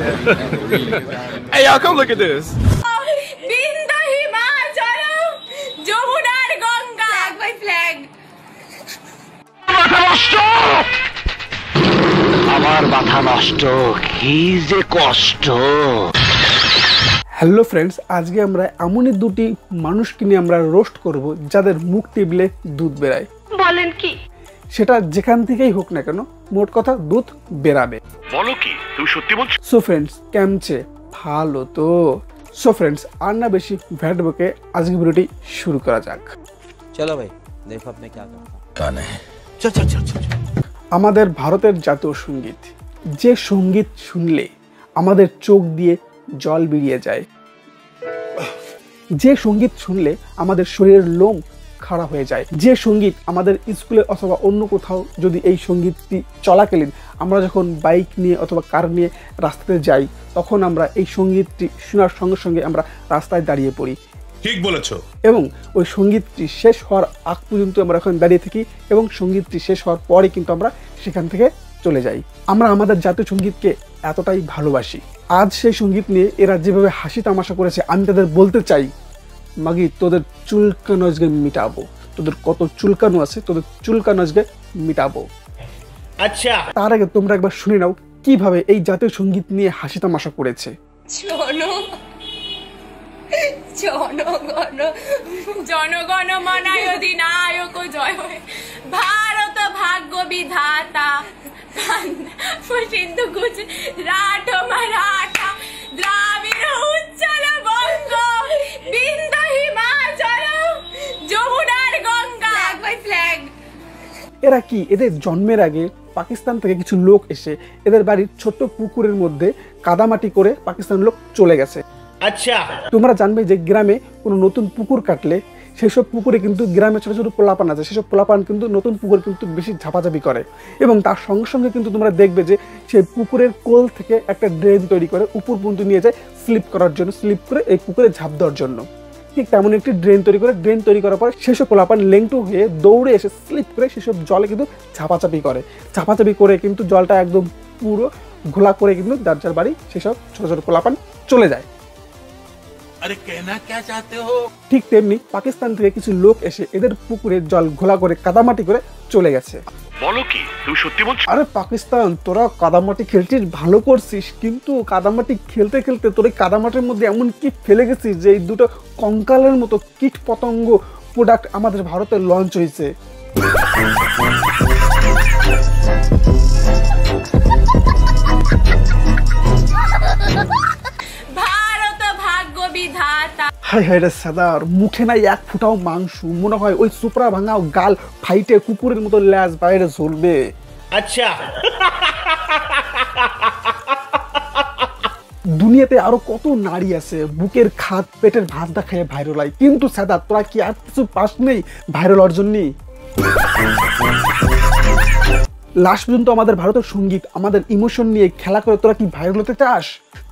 Hey, y'all, come look at this. Hello friends, আজকে আমরা এমনই দুটি মানুষকে নিয়ে আমরা রোস্ট করব যাদের মুখ টিপলে দুধ বেরায়। বলেন কি? সেটা যেখান থেকেই হোক না কেন, মোট কথা দুধ বেরাবে। বলো কি, তুমি সত্যি বলছো? সো ফ্রেন্ডস, কেমছে ভালো তো? সো ফ্রেন্ডস, আর না বেশি ভ্যাট বকে আজকে ভিডিওটি শুরু করা যাক। চলো ভাই, দেখো আপনি কি করতে গান চল চল চল চল। আমাদের ভারতের জাতীয় সঙ্গীত, যে সঙ্গীত শুনলে আমাদের চোখ দিয়ে জল বেরিয়ে যায়, যে সঙ্গীত শুনলে আমাদের শরীরের লোম খাড়া হয়ে যায়, যে সঙ্গীত আমাদের স্কুলে অথবা অন্য কোথাও যদি এই সঙ্গীতটি চলাকালীন আমরা যখন বাইক নিয়ে অথবা কার নিয়ে রাস্তাতে যাই, তখন আমরা এই সঙ্গীতটি শোনার সঙ্গে সঙ্গে আমরা রাস্তায় দাঁড়িয়ে পড়ি। ঠিক বলেছো। এবং ওই সঙ্গীতটি শেষ হওয়ার আগ পর্যন্ত আমরা এখন দাঁড়িয়ে থাকি এবং সঙ্গীতটি শেষ হওয়ার পরে কিন্তু আমরা সেখান থেকে চলে যাই। আমরা আমাদের জাতীয় সঙ্গীতকে এতটাই ভালোবাসি। আজ সেই সঙ্গীত নিয়ে এরা যেভাবে হাসি তামাশা করেছে, আমি তাদের বলতে চাই, মাগি তোদের চুলকানো আজকে মিটাবো, তোদের কত চুলকানো আছে তোদের চুলকানো আজকে মিটাবো। আচ্ছা, তার আগে তোমরা একবার শুনে নাও কিভাবে এই জাতীয় সঙ্গীত নিয়ে হাসি তামাশা করেছে। জনগণ মনায় অধিনায়ক জয় হয়ে ভারত ভাগ্য বিধাতা সিন্ধু গুজরাট মারাঠা দ্রাবিড় উচ্চল বঙ্গ বিন্দু হিমাচল যমুনার গঙ্গা। ফ্ল্যাগ। এরা কি, এদের জন্মের আগে পাকিস্তান থেকে কিছু লোক এসে এদের বাড়ির ছোট্ট পুকুরের মধ্যে কাদামাটি করে পাকিস্তান লোক চলে গেছে। আচ্ছা, তোমরা জানবে যে গ্রামে কোনো নতুন পুকুর কাটলে সেসব পুকুরে কিন্তু গ্রামে ছোটো ছোটো পোলাপান আছে, সেসব পোলাপান কিন্তু নতুন পুকুর কিন্তু বেশি ঝাপাঝাপি করে এবং তার সঙ্গে সঙ্গে কিন্তু তোমরা দেখবে যে সেই পুকুরের কোল থেকে একটা ড্রেন তৈরি করে উপর পর্যন্ত নিয়ে যায় স্লিপ করার জন্য, স্লিপ করে এই পুকুরে ঝাঁপ দেওয়ার জন্য। ঠিক তেমন একটি ড্রেন তৈরি করে, ড্রেন তৈরি করার পরে সেসব পোলাপান লেংটু হয়ে দৌড়ে এসে স্লিপ করে সেসব জলে কিন্তু ঝাপাচাপি করে, ঝাপাচাপি করে কিন্তু জলটা একদম পুরো ঘোলা করে কিন্তু যার যার বাড়ি সেসব ছোটো ছোটো পোলাপান চলে যায়। আরে কেনা কে চাতে হো? ঠিক তেমনি পাকিস্তান থেকে কিছু লোক এসে এদের পুকুরে জল ঘোলা করে কাদামাটি করে চলে গেছে। বলো কি, তুমি সত্যি বলছো? আরে পাকিস্তান, তোরা কাদামাটি খেলছিস, ভালো করছিস, কিন্তু কাদামাটি খেলতে খেলতে তোর এই কাদামাটির মধ্যে এমন কি ফেলে গেছিস যে এই দুটো কঙ্কালের মতো কীট পতঙ্গ প্রোডাক্ট আমাদের ভারতে লঞ্চ হয়েছে। হাই হাই রে সাদার, মুখে নাই এক ফুটাও মাংস, মনে হয় ওই সুপরা ভাঙাও গাল ফাইটে কুকুরের মতো ল্যাজ বাইরে ঝুলবে। আচ্ছা, দুনিয়াতে আরো কত নারী আছে বুকের খাদ পেটের ভাত দেখায় ভাইরাল হয়, কিন্তু সাদার তোরা কি আর কিছু পাস নেই ভাইরাল অর্জন নেই? লাস্ট পর্যন্ত আমাদের ভারতের সঙ্গীত, আমাদের ইমোশন নিয়ে খেলা করে তোরা কি ভাইরাল হতে চাস?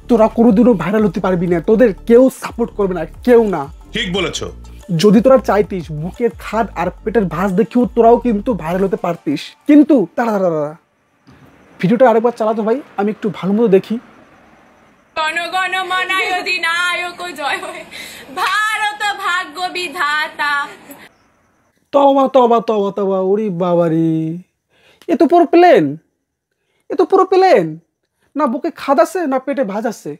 তোরা কোনোদিনও ভাইরাল হতে পারবি না, তোদের কেউ সাপোর্ট করবে না, কেউ না। ঠিক বলেছো। যদি তোরা চাইতিস বুকের খাদ আর পেটের ভাঁজ দেখিও তোরাও কিন্তু ভাইরাল হতে পারতিস, কিন্তু তারা ভিডিওটা আরেকবার চালাতো ভাই, আমি একটু ভালো মতো দেখি। জনগণ মনায় অধিনায়ক জয় হয়ে ভারত ভাগ্য বিধাতা। তবা তবা তবা তবা, ওরে বাবারি, এ তো পুরো প্লেন, এ তো পুরো প্লেন, না বুকে খাদ আছে না পেটে ভাজ আছে।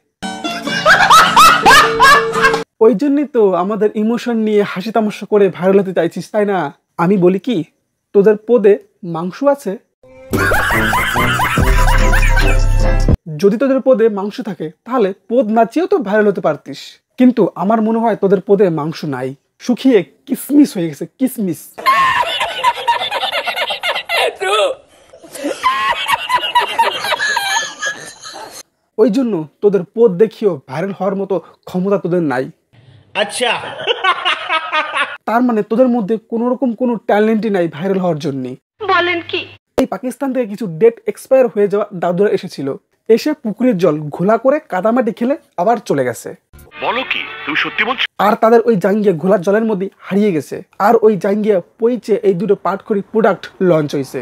ওই জন্যই তো আমাদের ইমোশন নিয়ে হাসি তামাশা করে ভাইরাল হতে চাইছিস, তাই না? আমি বলি কি, তোদের পদে মাংস আছে? যদি তোদের পদে মাংস থাকে তাহলে পদ নাচিয়েও তো ভাইরাল হতে পারতিস, কিন্তু আমার মনে হয় তোদের পদে মাংস নাই, শুকিয়ে কিসমিস হয়ে গেছে, কিসমিস। ওই জন্য তোদের পদ দেখিও ভাইরাল হওয়ার মতো ক্ষমতা তোদের নাই। আচ্ছা, তার মানে তোদের মধ্যে কোনো রকম কোনো ট্যালেন্টই নাই ভাইরাল হওয়ার জন্য। বলেন কি? এই পাকিস্তান থেকে কিছু ডেট এক্সপায়ার হয়ে যাওয়া দাদুরা এসেছিল, এসে পুকুরের জল ঘোলা করে কাদামাটি খেলে আবার চলে গেছে। বলো কি, তুমি সত্যি বলছো? আর তাদের ওই জাঙ্গিয়া ঘোলার জলের মধ্যে হারিয়ে গেছে, আর ওই জাঙ্গিয়া পইচে এই দুটো পাট করি প্রোডাক্ট লঞ্চ হয়েছে।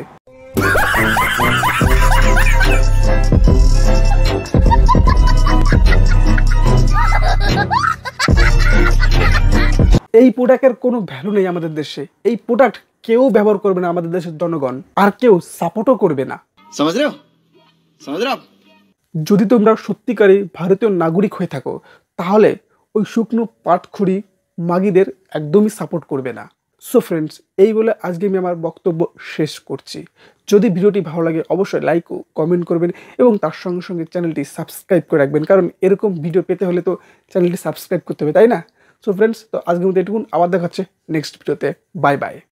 এই প্রোডাক্টের কোনো ভ্যালু নেই আমাদের দেশে। এই প্রোডাক্ট কেউ ব্যবহার করবে না আমাদের দেশের জনগণ, আর কেউ সাপোর্টও করবে না। समझ रहे हो आप? যদি তোমরা সত্যিকারই ভারতীয় নাগরিক হয়ে থাকো তাহলে ওই শুকনো পাটখড়ি মাগিদের একদমই সাপোর্ট করবে না। সো ফ্রেন্ডস, এই বলে আজকে আমি আমার বক্তব্য শেষ করছি। যদি ভিডিওটি ভালো লাগে অবশ্যই লাইক ও কমেন্ট করবেন এবং তার সঙ্গে সঙ্গে চ্যানেলটি সাবস্ক্রাইব করে রাখবেন, কারণ এরকম ভিডিও পেতে হলে তো চ্যানেলটি সাবস্ক্রাইব করতে হবে, তাই না? সো ফ্রেন্ডস, তো আজকের মধ্যে এটুকুন। আবার দেখা হচ্ছে নেক্সট ভিডিওতে। Bye bye.